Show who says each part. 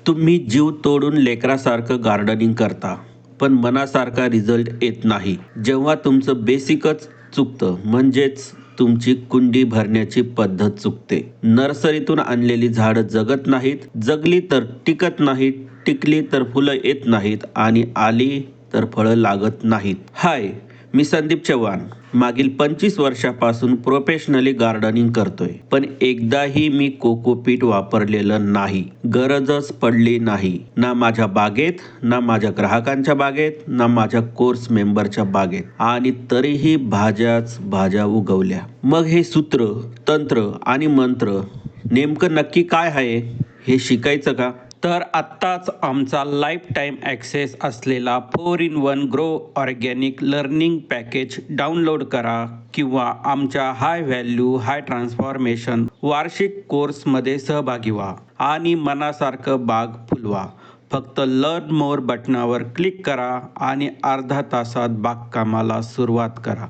Speaker 1: तुम्ही जीव तोडून लेकरासारखं गार्डनिंग करता, पण मनासारखा रिझल्ट येत नाही. जेव्हा तुमचं बेसिकच चुकतं, म्हणजेच तुमची कुंडी भरण्याची पद्धत चुकते. नर्सरीतून आणलेली झाडं जगत नाहीत, जगली तर टिकत नाहीत, टिकली तर फुलं येत नाहीत आणि आली तर फळं लागत नाहीत. हाय, मी संदीप चव्हाण. मागील 25 वर्षापासून प्रोफेशनली गार्डनिंग करतोय, पण एकदाही मी कोकोपीट वापरलेलं नाही. गरजच पडली नाही. ना माझ्या बागेत, ना माझ्या ग्राहकांच्या बागेत, ना माझ्या कोर्स मेंबरच्या बागेत. आणि तरीही भाज्याच भाज्या उगवल्या. मग हे सूत्र, तंत्र आणि मंत्र नेमकं नक्की काय आहे हे शिकायचं का? तर आत्ताच आमचा लाईफ टाईम ॲक्सेस असलेला 4-in-1 grow organic learning package download करा किंवा आमच्या हाय व्हॅल्यू हाय ट्रान्सफॉर्मेशन वार्षिक कोर्समध्ये सहभागी व्हा आणि मनासारखं बाग फुलवा. फक्त लर्न मोर बटनावर क्लिक करा आणि अर्ध्या तासात बागकामाला सुरुवात करा.